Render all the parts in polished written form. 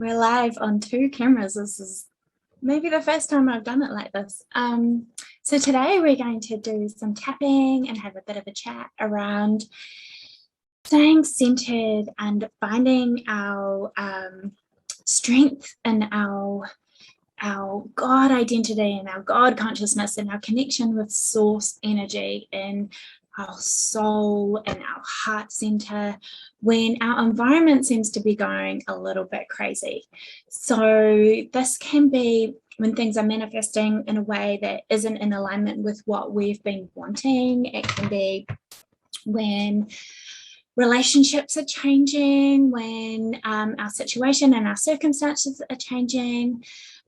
We're live on two cameras. This is maybe the first time I've done it like this. So today we're going to do some tapping and have a bit of a chat around staying centered and finding our strength and our God identity and our God consciousness and our connection with source energy and our soul and our heart center when our environment seems to be going a little bit crazy. So this can be when things are manifesting in a way that isn't in alignment with what we've been wanting. It can be when relationships are changing, when our situation and our circumstances are changing.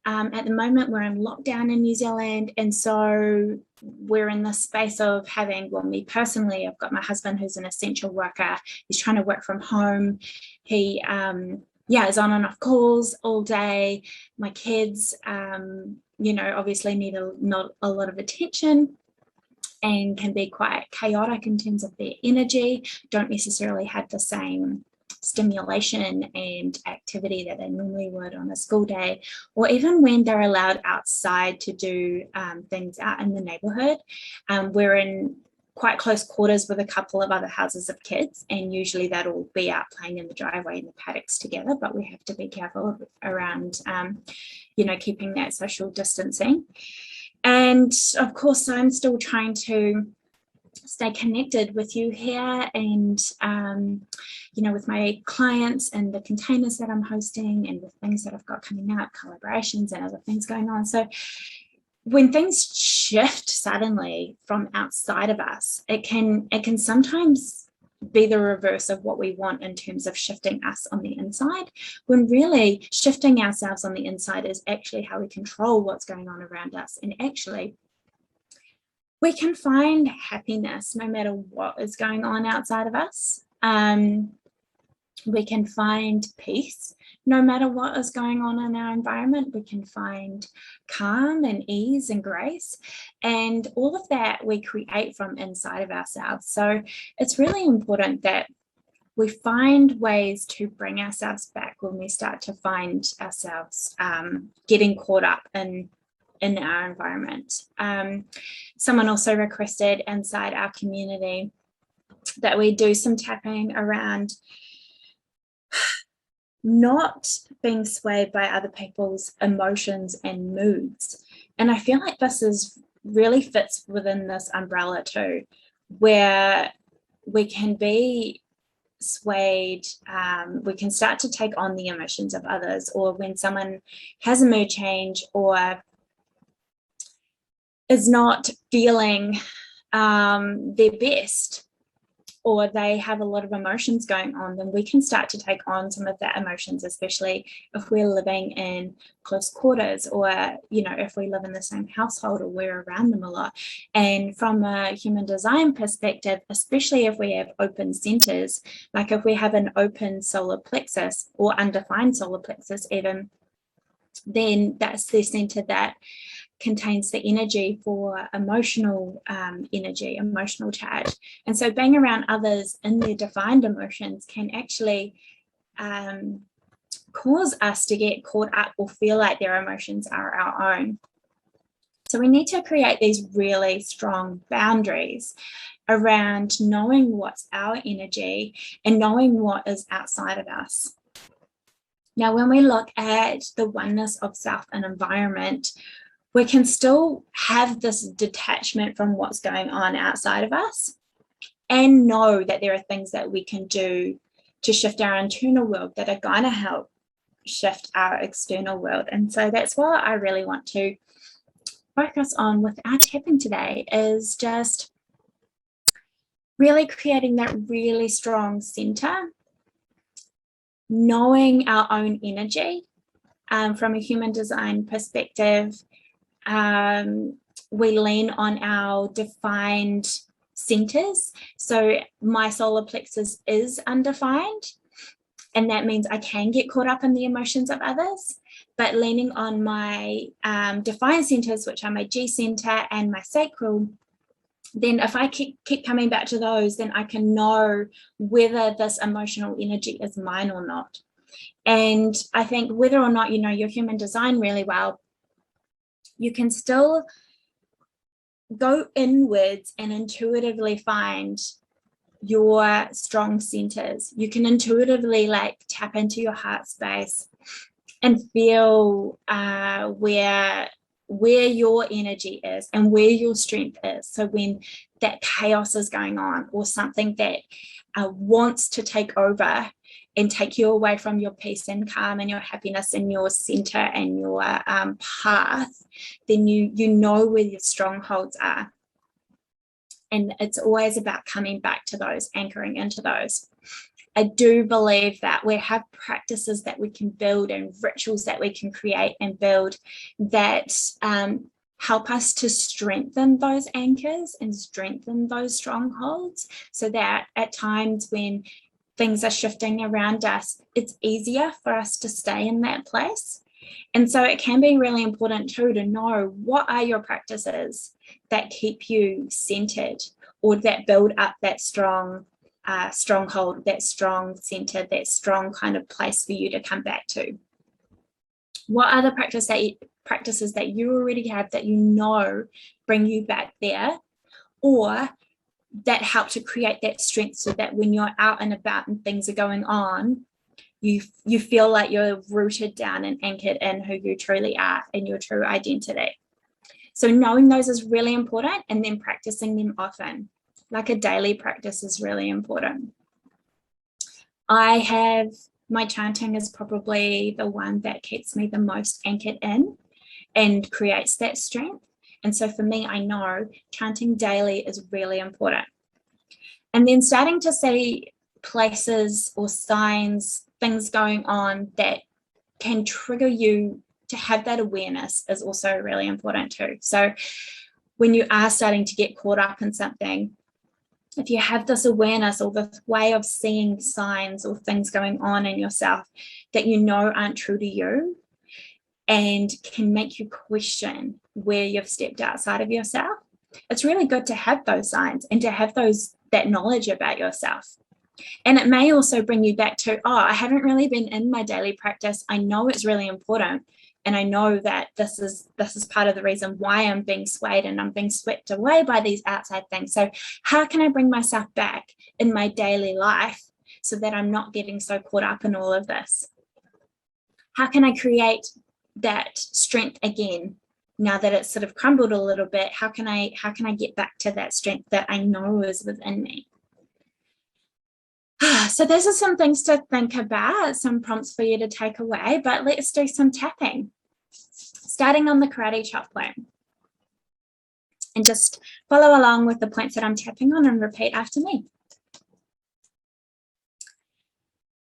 At the moment, we're in lockdown in New Zealand, and so we're in this space of having, well, me personally, I've got my husband who's an essential worker. He's trying to work from home. He, is on and off calls all day. My kids, obviously need not a lot of attention and can be quite chaotic in terms of their energy, don't necessarily have the same stimulation and activity that they normally would on a school day, or even when they're allowed outside to do things out in the neighborhood. We're in quite close quarters with a couple of other houses of kids, and usually that'll be out playing in the driveway in the paddocks together, but we have to be careful around keeping that social distancing. And of course, I'm still trying to stay connected with you here and, with my clients and the containers that I'm hosting and with things that I've got coming up, collaborations and other things going on. So when things shift suddenly from outside of us, it can sometimes be the reverse of what we want in terms of shifting us on the inside, when really shifting ourselves on the inside is actually how we control what's going on around us. And actually, we can find happiness no matter what is going on outside of us. We can find peace no matter what is going on in our environment. We can find calm and ease and grace, and all of that we create from inside of ourselves. So it's really important that we find ways to bring ourselves back when we start to find ourselves getting caught up in our environment. Someone also requested inside our community that we do some tapping around not being swayed by other people's emotions and moods. And I feel like this is really fits within this umbrella too, where we can be swayed, we can start to take on the emotions of others, or when someone has a mood change or is not feeling their best, or they have a lot of emotions going on, then we can start to take on some of that emotions, especially if we're living in close quarters, or if we live in the same household or we're around them a lot. And from a human design perspective, especially if we have open centers, like if we have an open solar plexus or undefined solar plexus even, then that's the center that contains the energy for emotional energy, emotional charge. And so being around others in their defined emotions can actually cause us to get caught up or feel like their emotions are our own. So we need to create these really strong boundaries around knowing what's our energy and knowing what is outside of us. Now, when we look at the oneness of self and environment, we can still have this detachment from what's going on outside of us and know that there are things that we can do to shift our internal world that are going to help shift our external world. And so that's what I really want to focus on with our tapping today, is just really creating that really strong center, knowing our own energy from a human design perspective. We lean on our defined centers. So my solar plexus is undefined, and that means I can get caught up in the emotions of others. But leaning on my defined centers, which are my G center and my sacral, then if I keep coming back to those, then I can know whether this emotional energy is mine or not. And I think whether or not you know your human design really well, you can still go inwards and intuitively find your strong centers. You can intuitively like tap into your heart space and feel where your energy is and where your strength is. So when that chaos is going on, or something that wants to take over and take you away from your peace and calm and your happiness and your center and your path, then you know where your strongholds are. And it's always about coming back to those, anchoring into those. I do believe that we have practices that we can build and rituals that we can create and build that help us to strengthen those anchors and strengthen those strongholds, so that at times when things are shifting around us, it's easier for us to stay in that place. And so it can be really important too to know what are your practices that keep you centered, or that build up that strong stronghold, that strong center, that strong kind of place for you to come back to. What are the practices that you already have that you know bring you back there, or that help to create that strength, so that when you're out and about and things are going on, you feel like you're rooted down and anchored in who you truly are and your true identity. So knowing those is really important, and then practicing them often. Like a daily practice is really important. My chanting is probably the one that keeps me the most anchored in and creates that strength. And so for me, I know chanting daily is really important. And then starting to see places or signs, things going on that can trigger you to have that awareness is also really important too. So when you are starting to get caught up in something, if you have this awareness or this way of seeing signs or things going on in yourself that you know aren't true to you and can make you question where you've stepped outside of yourself, it's really good to have those signs and to have that knowledge about yourself. And it may also bring you back to, oh, I haven't really been in my daily practice. I know it's really important. And I know that this is part of the reason why I'm being swayed and I'm being swept away by these outside things. So how can I bring myself back in my daily life so that I'm not getting so caught up in all of this? How can I create that strength again now that it's sort of crumbled a little bit? How can I get back to that strength that I know is within me? So those are some things to think about, some prompts for you to take away, but let's do some tapping. Starting on the karate chop point. And just follow along with the points that I'm tapping on and repeat after me.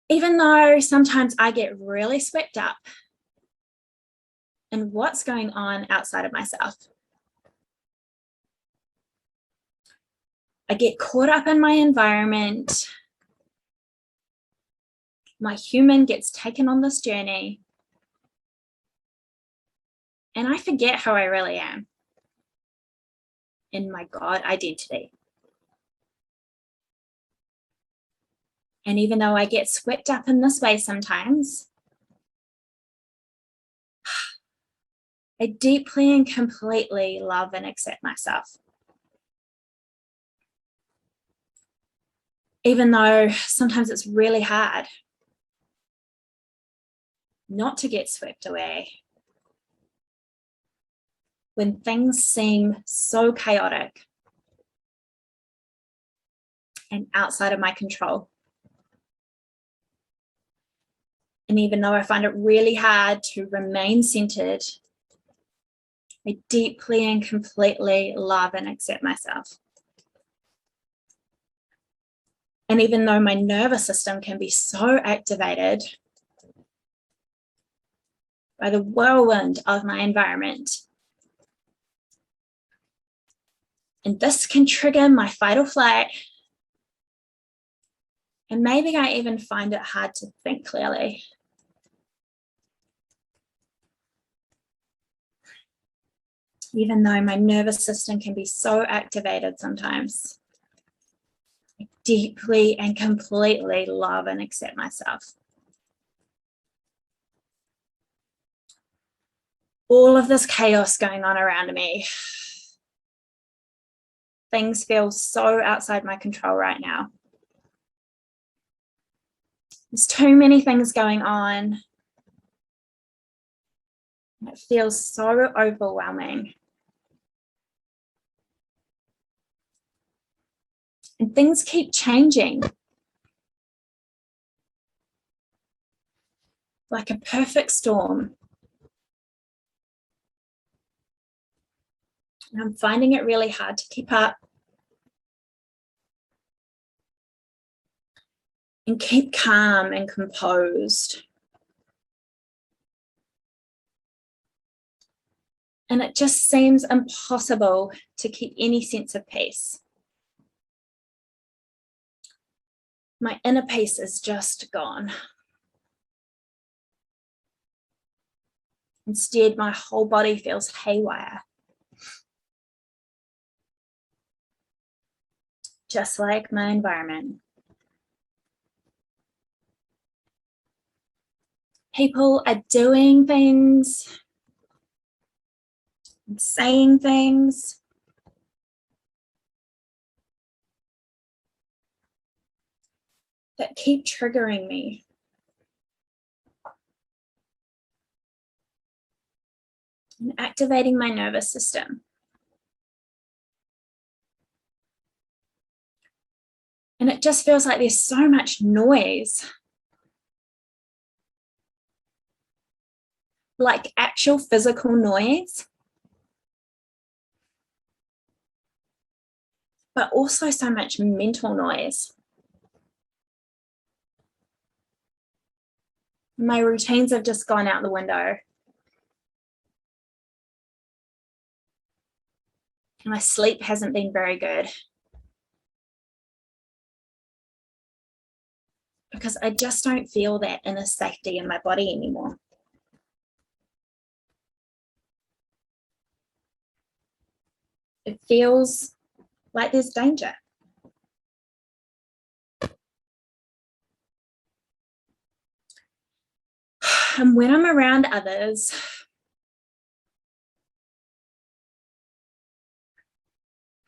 Even though sometimes I get really swept up in what's going on outside of myself, I get caught up in my environment, my human gets taken on this journey, and I forget who I really am in my God identity. And even though I get swept up in this way sometimes, I deeply and completely love and accept myself. Even though sometimes it's really hard not to get swept away. When things seem so chaotic and outside of my control. And even though I find it really hard to remain centered, I deeply and completely love and accept myself. And even though my nervous system can be so activated by the whirlwind of my environment, and this can trigger my fight or flight, and maybe I even find it hard to think clearly. Even though my nervous system can be so activated sometimes, I deeply and completely love and accept myself. all of this chaos going on around me. Things feel so outside my control right now. There's too many things going on. It feels so overwhelming. And things keep changing. Like a perfect storm. And I'm finding it really hard to keep up and keep calm and composed. And it just seems impossible to keep any sense of peace. My inner peace is just gone. Instead, my whole body feels haywire. Just like my environment. People are doing things, and saying things that keep triggering me. And activating my nervous system. And it just feels like there's so much noise. Like actual physical noise. But also so much mental noise. My routines have just gone out the window. My sleep hasn't been very good. Because I just don't feel that inner safety in my body anymore. It feels like there's danger. And when I'm around others,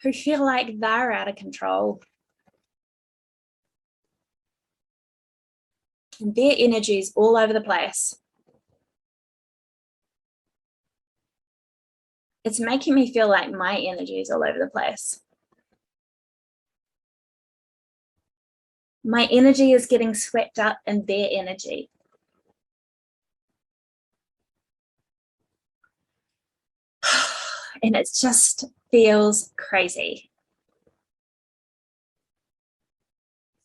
who feel like they're out of control, and their energy's all over the place, it's making me feel like my energy is all over the place. My energy is getting swept up in their energy. And it just feels crazy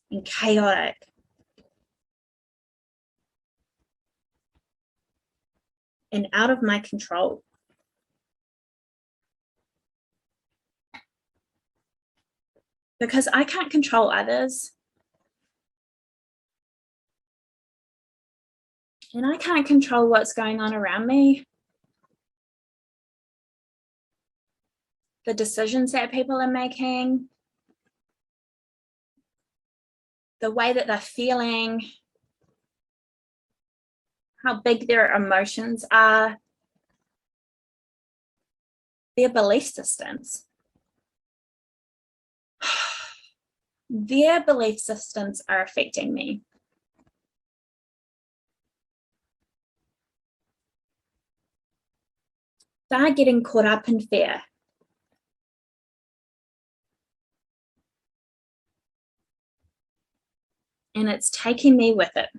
and chaotic. And out of my control. Because I can't control others. And I can't control what's going on around me. The decisions that people are making. The way that they're feeling. How big their emotions are. Their belief systems. Their belief systems are affecting me. They're getting caught up in fear. And it's taking me with it.